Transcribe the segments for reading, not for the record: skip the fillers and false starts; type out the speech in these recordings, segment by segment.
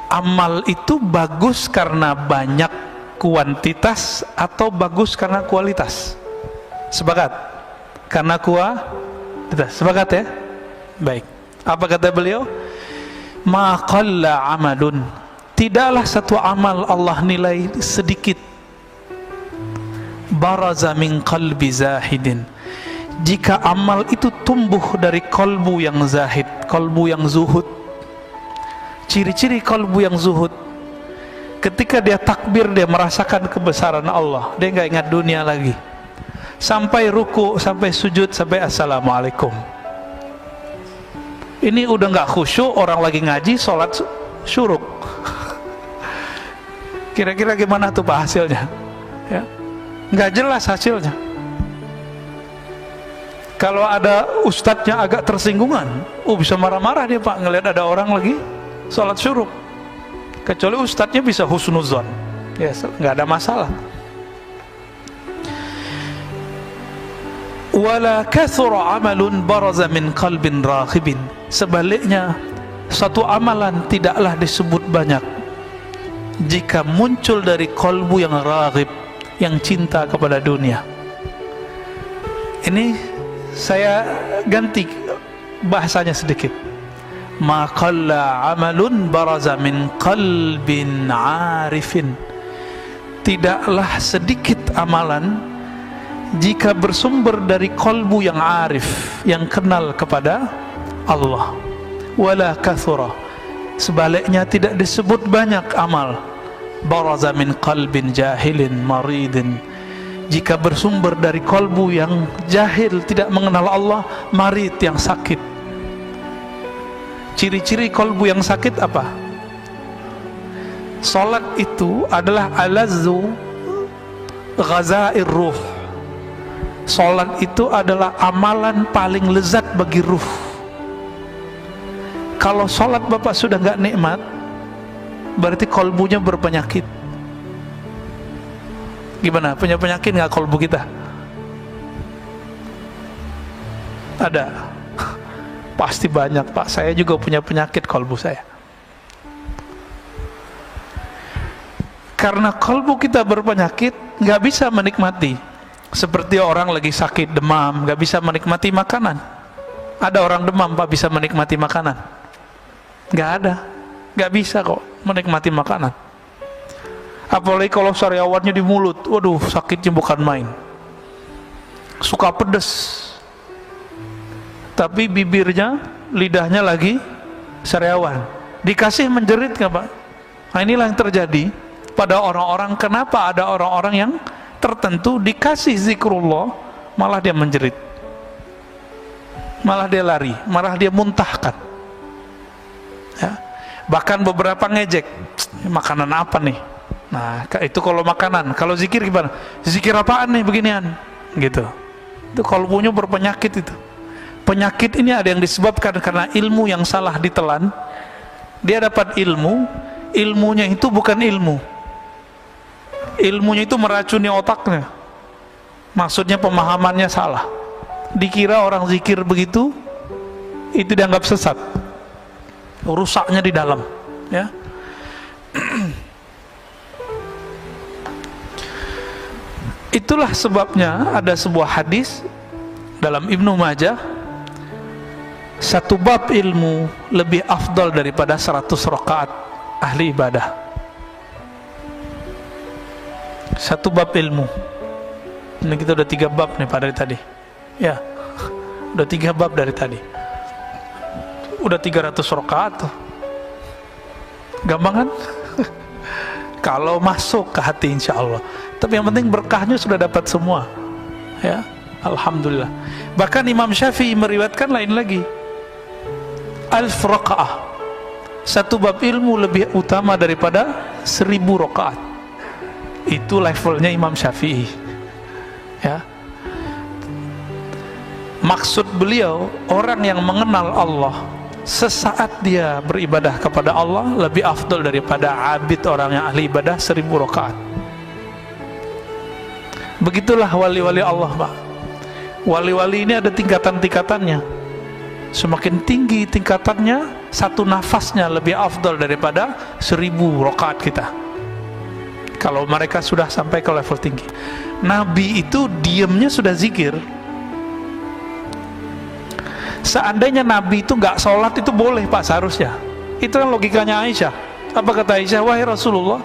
amal itu bagus karena banyak kuantitas atau bagus karena kualitas? Sepakat? Karena kuantitas. Sepakat ya? Baik. Apa kata beliau? Ma qalla amalun, tidaklah satu amal Allah nilai sedikit, baraza min qalbi zahidin, jika amal itu tumbuh dari kolbu yang zahid, kolbu yang zuhud. Ciri-ciri kolbu yang zuhud, ketika dia takbir dia merasakan kebesaran Allah, dia nggak ingat dunia lagi, sampai ruku, sampai sujud, sampai assalamualaikum. Ini udah nggak khusyuk, orang lagi ngaji, sholat syuruk. Kira-kira gimana tuh Pak hasilnya? Ya, nggak jelas hasilnya. Kalau ada ustadznya agak tersinggungan, bisa marah-marah dia Pak ngelihat ada orang lagi sholat syuruk. Kecuali ustadznya bisa husnuzon, ya nggak ada masalah. Wala kathura amalun baraza min qalbin raghibin, sebaliknya satu amalan tidaklah disebut banyak jika muncul dari kolbu yang raghib, yang cinta kepada dunia. Ini saya ganti bahasanya sedikit. Ma qalla amalun baraza min qalbin arifin, tidaklah sedikit amalan jika bersumber dari kolbu yang arif, yang kenal kepada Allah. Wala kathura, sebaliknya tidak disebut banyak amal, baraza min qalbin jahilin maridin, jika bersumber dari kolbu yang jahil, tidak mengenal Allah, marid, yang sakit. Ciri-ciri kolbu yang sakit apa? Salat itu adalah alazzu ghazair ruh. Salat itu adalah amalan paling lezat bagi ruh. Kalau salat Bapak sudah nggak nikmat, berarti kolbunya berpenyakit. Gimana? Punya penyakit nggak kolbu kita? Ada? Pasti banyak Pak. Saya juga punya penyakit kolbu saya. Karena kolbu kita berpenyakit, nggak bisa menikmati. Seperti orang lagi sakit demam, nggak bisa menikmati makanan. Ada orang demam Pak bisa menikmati makanan? Nggak ada, nggak bisa kok menikmati makanan. Apalagi kalau sariawannya di mulut, waduh sakitnya bukan main. Suka pedes, tapi bibirnya, lidahnya lagi sariawan. Dikasih menjerit nggak Pak? Nah inilah yang terjadi pada orang-orang. Kenapa ada orang-orang yang tertentu dikasih zikrullah malah dia menjerit, malah dia lari, malah dia muntahkan ya. Bahkan beberapa ngejek, makanan apa nih? Nah itu kalau makanan. Kalau zikir gimana? Zikir apaan nih beginian gitu. Itu kolbunya berpenyakit. Itu penyakit ini ada yang disebabkan karena ilmu yang salah ditelan. Dia dapat ilmu, ilmunya itu bukan ilmu, ilmunya itu meracuni otaknya. Maksudnya pemahamannya salah. Dikira orang zikir begitu itu dianggap sesat. Rusaknya di dalam ya. Itulah sebabnya ada sebuah hadis dalam Ibnu Majah, satu bab ilmu lebih afdal daripada 100 rakaat ahli ibadah. Satu bab ilmu. Ini kita udah 3 bab nih pada tadi. Ya, udah 3 bab dari tadi. Udah 300 rakaat tuh. Gampang kan? Kalau masuk ke hati insya Allah. Tapi yang penting berkahnya sudah dapat semua. Ya, alhamdulillah. Bahkan Imam Syafi'i meriwayatkan lain lagi. 1000 rakaah. Satu bab ilmu lebih utama daripada 1000 rakaat. Itu levelnya Imam Syafi'i ya. Maksud beliau, orang yang mengenal Allah sesaat dia beribadah kepada Allah lebih afdal daripada abid, orang yang ahli ibadah 1000 rakaat. Begitulah wali-wali Allah Pak. Wali-wali ini ada tingkatan-tingkatannya. semakin tinggi tingkatannya, satu nafasnya lebih afdal daripada 1000 rakaat kita. Kalau mereka sudah sampai ke level tinggi. Nabi itu diamnya sudah zikir. Seandainya Nabi itu nggak sholat itu boleh Pak seharusnya. Itu kan logikanya Aisyah. Apa kata Aisyah? Wahai Rasulullah,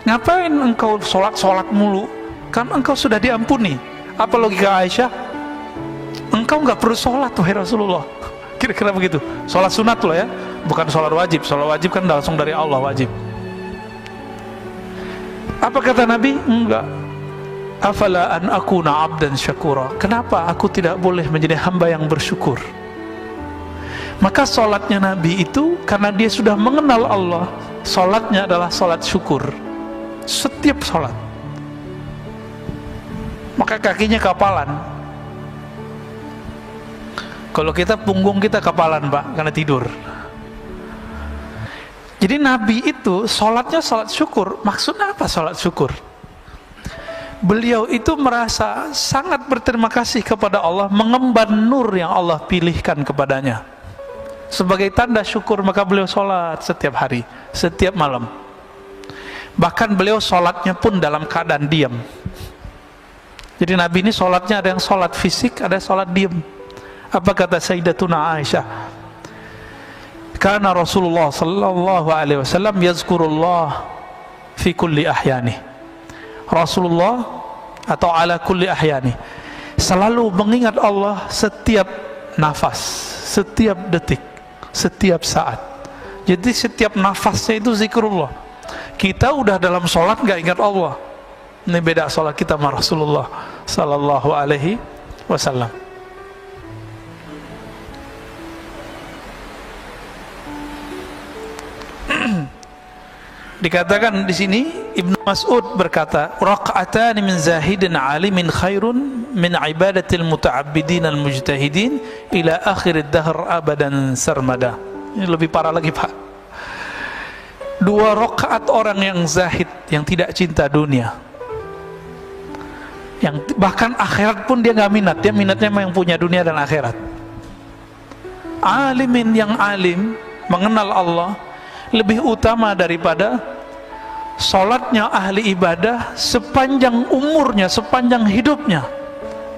ngapain engkau sholat mulu? Kan engkau sudah diampuni. Apa logika Aisyah? Engkau nggak perlu sholat wahai Rasulullah. Kira-kira begitu. Sholat sunat loh ya, bukan sholat wajib. Sholat wajib kan langsung dari Allah wajib. Apa kata Nabi? Enggak. Afala an akuna abdan syakura. Kenapa aku tidak boleh menjadi hamba yang bersyukur? Maka sholatnya Nabi itu karena dia sudah mengenal Allah, sholatnya adalah sholat syukur. Setiap sholat. Maka kakinya kapalan. Kalau kita punggung kita kapalan Pak, karena tidur. Jadi Nabi itu sholatnya sholat syukur. Maksudnya apa sholat syukur? Beliau itu merasa sangat berterima kasih kepada Allah, mengemban nur yang Allah pilihkan kepadanya. Sebagai tanda syukur maka beliau sholat setiap hari, setiap malam. Bahkan beliau sholatnya pun dalam keadaan diam. Jadi Nabi ini sholatnya ada yang sholat fisik, ada yang sholat diam. Apa kata Sayyidatuna Aisyah? Karena Rasulullah sallallahu alaihi wasallam yazkurullah fi kulli ahyani. Rasulullah atau ala kulli ahyani selalu mengingat Allah setiap nafas, setiap detik, setiap saat. Jadi setiap nafasnya itu zikrullah. Kita udah dalam sholat gak ingat Allah. Ini beda sholat kita sama Rasulullah sallallahu alaihi wasallam. Dikatakan di sini Ibnu Mas'ud berkata, raq'atan min zahidin alimin khairun min ibadatil muta'abbidin al-mujtahidin ila akhir ad-dahr abadan sarmada. Ini lebih parah lagi Pak. 2 rakaat orang yang zahid, yang tidak cinta dunia, yang bahkan akhirat pun dia nggak minat, dia minatnya yang punya dunia dan akhirat. Alimin yang alim, mengenal Allah, lebih utama daripada sholatnya ahli ibadah sepanjang umurnya, sepanjang hidupnya,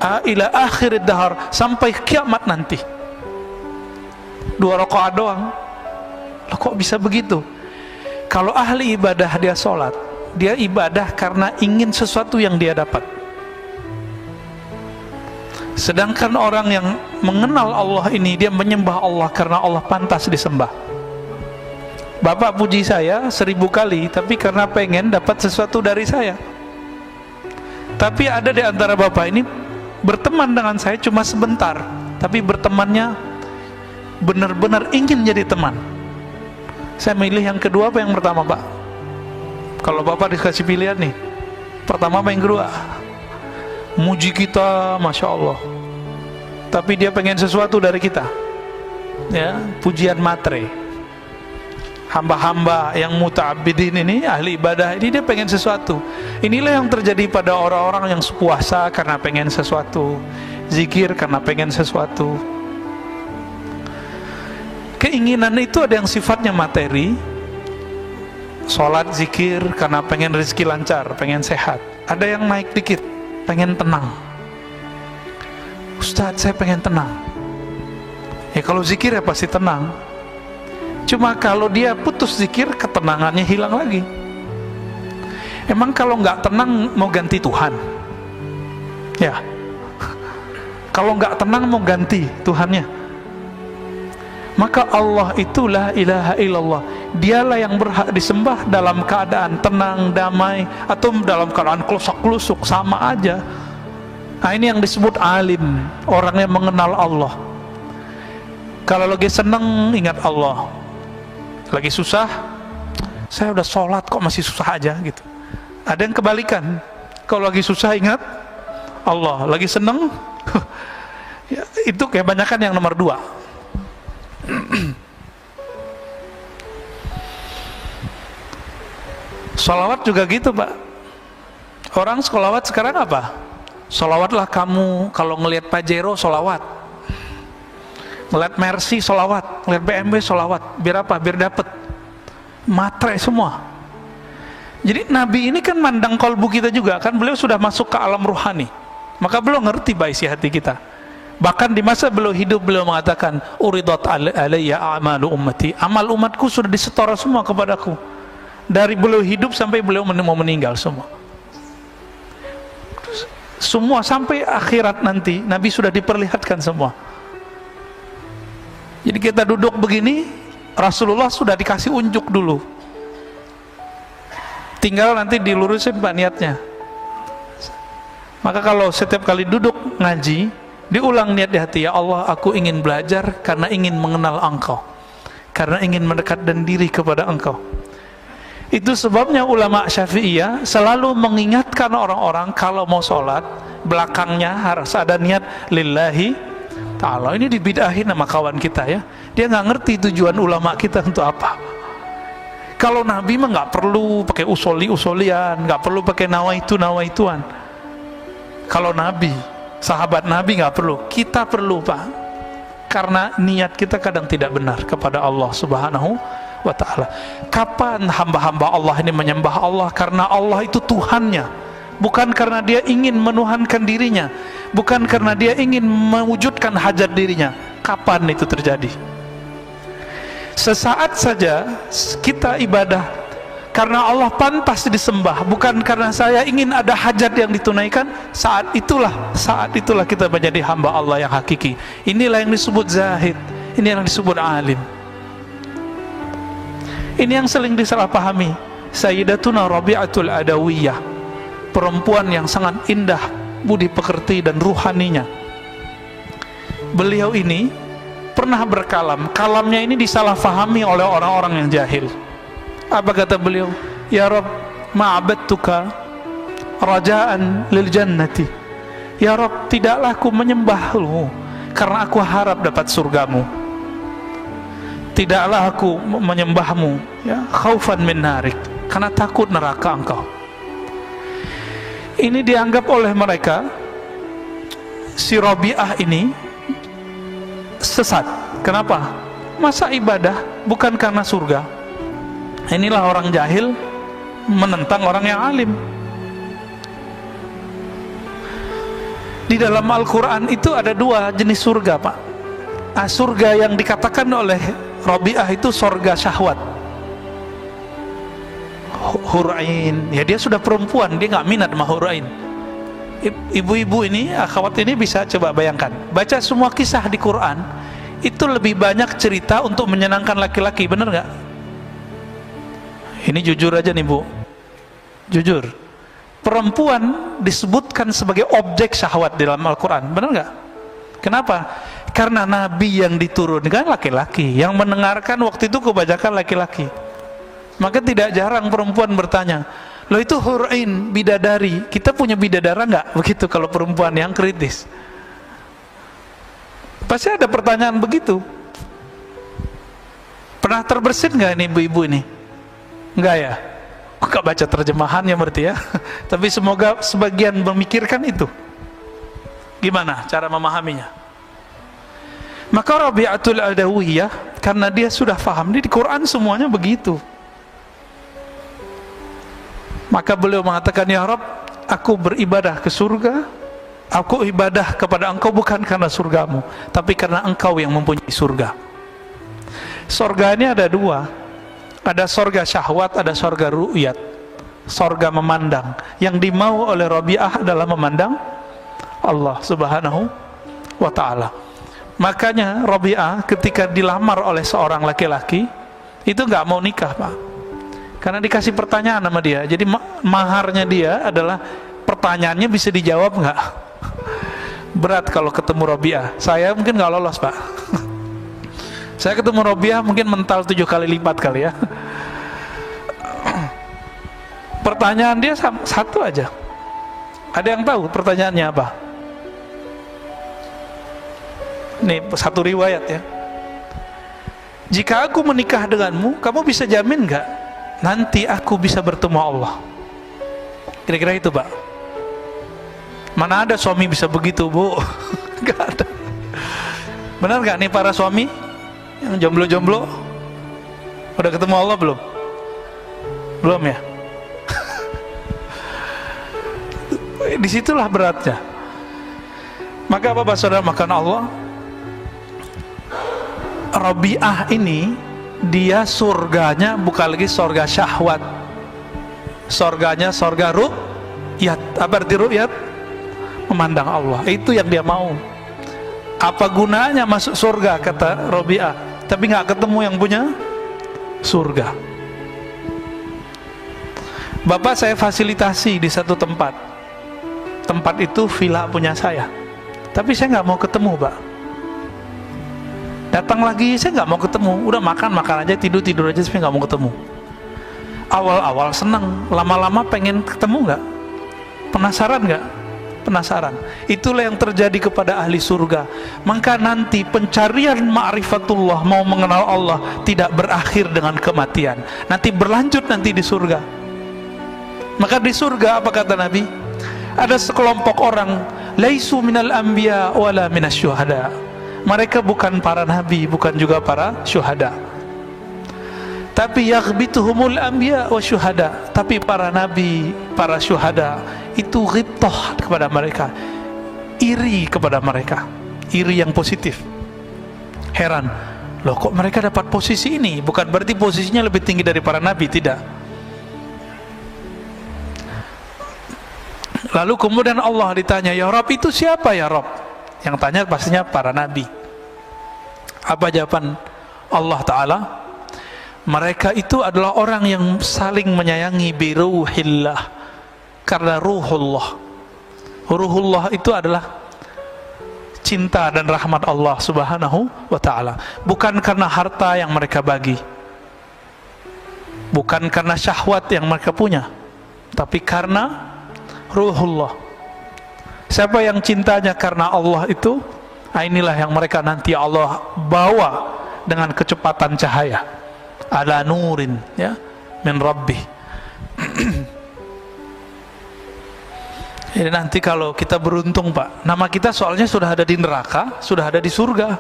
ila akhir dahar, sampai kiamat nanti. 2 rakaat doang. Loh, kok bisa begitu? Kalau ahli ibadah dia sholat, dia ibadah karena ingin sesuatu yang dia dapat. Sedangkan orang yang mengenal Allah ini, dia menyembah Allah karena Allah pantas disembah. Bapak puji saya 1000 kali, tapi karena pengen dapat sesuatu dari saya. Tapi ada di antara bapak ini berteman dengan saya cuma sebentar, tapi bertemannya benar-benar ingin jadi teman. Saya milih yang kedua apa yang pertama Pak? Kalau bapak dikasih pilihan nih, pertama apa yang kedua? Muji kita, Masya Allah, tapi dia pengen sesuatu dari kita, ya, pujian matre. Hamba-hamba yang muta'abbidin ini, ahli ibadah ini, dia pengen sesuatu. Inilah yang terjadi pada orang-orang yang puasa karena pengen sesuatu, zikir karena pengen sesuatu. Keinginan itu ada yang sifatnya materi, sholat, zikir karena pengen rezeki lancar, pengen sehat. Ada yang naik dikit, pengen tenang. Ustadz, saya pengen tenang. Ya kalau zikir ya pasti tenang. Cuma kalau dia putus zikir, ketenangannya hilang lagi. Emang kalau nggak tenang mau ganti Tuhan? Ya. Kalau nggak tenang mau ganti Tuhannya? Maka Allah itulah ilaha illallah. Dialah yang berhak disembah dalam keadaan tenang, damai, atau dalam keadaan kelusak-kelusuk, sama aja. Nah ini yang disebut alim, orang yang mengenal Allah. Kalau lagi seneng ingat Allah, lagi susah, saya udah sholat kok masih susah aja gitu. Ada yang kebalikan, kalau lagi susah ingat Allah, lagi seneng ya, itu kebanyakan yang nomor 2. Sholawat juga gitu Pak. Orang sholawat sekarang apa? Sholawatlah kamu, kalau ngelihat Pajero sholawat, ngeliat Mercy sholawat, ngeliat BMW sholawat. Biar apa? Biar dapet matre semua. Jadi Nabi ini kan mandang kolbu kita juga, kan beliau sudah masuk ke alam ruhani, maka beliau ngerti isi hati kita. Bahkan di masa beliau hidup, beliau mengatakan, uridat alayya a'malu ummati, amal umatku sudah disetor semua kepadaku. Dari beliau hidup sampai beliau mau meninggal, semua sampai akhirat nanti Nabi sudah diperlihatkan semua. Jadi kita duduk begini, Rasulullah sudah dikasih unjuk dulu, tinggal nanti dilurusin Pak niatnya. Maka kalau setiap kali duduk ngaji, diulang niat di hati, ya Allah, aku ingin belajar karena ingin mengenal Engkau, karena ingin mendekat dan diri kepada Engkau. Itu sebabnya ulama Syafi'iyah selalu mengingatkan orang-orang kalau mau sholat, belakangnya harus ada niat lillahi ta'ala. Ini dibidahin sama kawan kita ya, dia nggak ngerti tujuan ulama kita untuk apa. Kalau Nabi mah nggak perlu pakai usoli-usolian, nggak perlu pakai nawaituan. Kalau Nabi, sahabat Nabi nggak perlu, kita perlu Pak, karena niat kita kadang tidak benar kepada Allah Subhanahu wa ta'ala. Kapan hamba-hamba Allah ini menyembah Allah karena Allah itu Tuhannya, bukan karena dia ingin menuhankan dirinya, bukan karena dia ingin mewujudkan hajat dirinya. Kapan itu terjadi? Sesaat saja kita ibadah karena Allah pantas disembah, bukan karena saya ingin ada hajat yang ditunaikan. Saat itulah kita menjadi hamba Allah yang hakiki. Inilah yang disebut zahid, ini yang disebut alim. Ini yang sering disalahpahami. Sayyidatuna Rabi'atul Adawiyah, perempuan yang sangat indah budi pekerti dan ruhaninya. Beliau ini pernah berkalam, kalamnya ini disalahpahami oleh orang-orang yang jahil. Apa kata beliau? Ya Rabb, ma'abadtuka raja'an lil jannati. Ya Rabb, tidaklah aku menyembahmu karena aku harap dapat surgamu. Tidaklah aku menyembahmu ya, khaufan min narik, karena takut neraka engkau. Ini dianggap oleh mereka, si Rabi'ah ini sesat. Kenapa? Masa ibadah bukan karena surga? Inilah orang jahil menentang orang yang alim. Di dalam Al-Quran itu ada dua jenis surga Pak. Surga yang dikatakan oleh Rabi'ah itu surga syahwat, hurain. Ya dia sudah perempuan, dia nggak minat sama hurain. Ibu-ibu ini, akhwat ini bisa coba bayangkan, baca semua kisah di Quran, itu lebih banyak cerita untuk menyenangkan laki-laki, bener nggak? Ini jujur aja nih Bu, jujur. Perempuan disebutkan sebagai objek syahwat di dalam Al-Quran, bener nggak? Kenapa? Karena Nabi yang diturunkan laki-laki, yang mendengarkan waktu itu kebanyakan laki-laki. Maka tidak jarang perempuan bertanya, loh itu hurain, bidadari, kita punya bidadara nggak? Begitu kalau perempuan yang kritis. Pasti ada pertanyaan begitu. Pernah terbersit nggak ini ibu-ibu ini? Enggak ya? Nggak baca terjemahannya berarti ya. Tapi semoga sebagian memikirkan itu. Gimana cara memahaminya? Maka Rabi'atul Adawiyah, karena dia sudah paham, di Quran semuanya begitu. Maka beliau mengatakan, ya Rabb, aku beribadah ke surga, aku ibadah kepada Engkau bukan karena surgamu, tapi karena Engkau yang mempunyai surga. Surga ini ada dua, ada surga syahwat, ada surga ru'yat, surga memandang. Yang dimau oleh Rabi'ah adalah memandang Allah Subhanahu wa ta'ala. Makanya Rabi'ah ketika dilamar oleh seorang laki-laki itu nggak mau nikah Pak, karena dikasih pertanyaan sama dia. Jadi maharnya dia adalah pertanyaannya bisa dijawab nggak. Berat kalau ketemu Rabi'ah. Saya mungkin nggak lolos Pak. Saya ketemu Rabi'ah mungkin mental 7 kali lipat kali ya. Pertanyaan dia satu aja. Ada yang tahu pertanyaannya apa? Nih satu riwayat ya. Jika aku menikah denganmu, kamu bisa jamin nggak nanti aku bisa bertemu Allah? Kira-kira itu Pak. Mana ada suami bisa begitu Bu? Nggak ada. Benar gak nih para suami yang jomblo-jomblo? Udah ketemu Allah belum? Belum ya? Disitulah beratnya. Maka apa saudara, makan Allah, Rabi'ah ini dia surganya bukan lagi surga syahwat, surganya surga ru'yat. Apa arti ru'yat? Memandang Allah. Itu yang dia mau. Apa gunanya masuk surga, kata Rabi'ah, tapi nggak ketemu yang punya surga. Bapak saya fasilitasi di satu tempat itu villa punya saya, tapi saya nggak mau ketemu, Pak. Datang lagi saya nggak mau ketemu, udah makan aja, tidur aja, tapi nggak mau ketemu. Awal-awal senang, lama-lama pengen ketemu nggak? Penasaran nggak? Penasaran. Itulah yang terjadi kepada ahli surga. Maka nanti pencarian ma'rifatullah, mau mengenal Allah, tidak berakhir dengan kematian, nanti berlanjut nanti di surga. Maka di surga apa kata Nabi? Ada sekelompok orang, laisu minal anbiya wala minas syuhada. Mereka bukan para nabi, bukan juga para syuhada, tapi yaghbituhumul anbiya wa syuhada. Tapi para nabi, para syuhada itu ghibtah kepada mereka, iri kepada mereka, iri yang positif. Heran, loh kok mereka dapat posisi ini? Bukan berarti posisinya lebih tinggi dari para nabi, tidak. Lalu kemudian Allah ditanya, ya Rabb, itu siapa ya Rabb? Yang tanya pastinya para nabi. Apa jawaban Allah Ta'ala? Mereka itu adalah orang yang saling menyayangi biruhillah, karena ruhullah. Ruhullah itu adalah cinta dan rahmat Allah Subhanahu wa Ta'ala. Bukan karena harta yang mereka bagi, bukan karena syahwat yang mereka punya, tapi karena ruhullah. Siapa yang cintanya karena Allah itu, inilah yang mereka nanti Allah bawa dengan kecepatan cahaya, ala nurin, ya, min rabbih. Jadi nanti kalau kita beruntung, Pak, nama kita soalnya sudah ada di neraka, sudah ada di surga.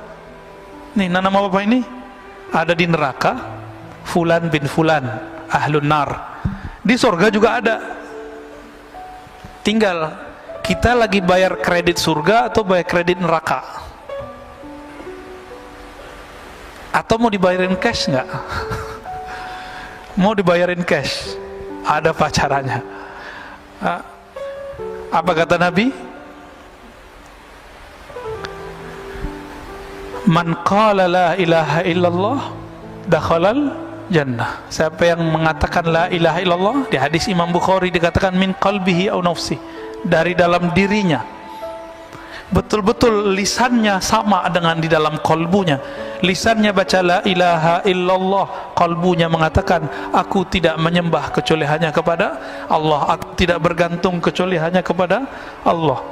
Nih, nama Bapak ini ada di neraka, Fulan bin Fulan, ahlun nar. Di surga juga ada. Tinggal kita lagi bayar kredit surga atau bayar kredit neraka, atau mau dibayarin cash nggak? Mau dibayarin cash, ada pacarannya. Apa kata Nabi? Man qala la ilaha illallah dakhalal jannah. Siapa yang mengatakan la ilaha illallah, di hadis Imam Bukhari dikatakan min qalbihi au nafsi, dari dalam dirinya, betul-betul lisannya sama dengan di dalam kolbunya. Lisannya baca la ilaha illallah, kolbunya mengatakan aku tidak menyembah kecuali hanya kepada Allah, aku tidak bergantung kecuali hanya kepada Allah.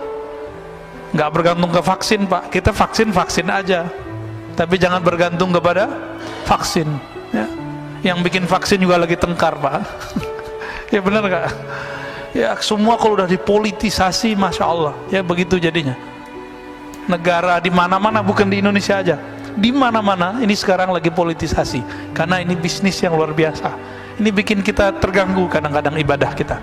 Nggak bergantung ke vaksin, Pak. Kita vaksin aja, tapi jangan bergantung kepada vaksin, ya. Yang bikin vaksin juga lagi tengkar, Pak. Ya benar gak? Ya semua kalau udah dipolitisasi, Masya Allah, ya begitu jadinya. Negara di mana-mana, bukan di Indonesia aja, di mana-mana ini sekarang lagi politisasi, karena ini bisnis yang luar biasa. Ini bikin kita terganggu kadang-kadang ibadah kita.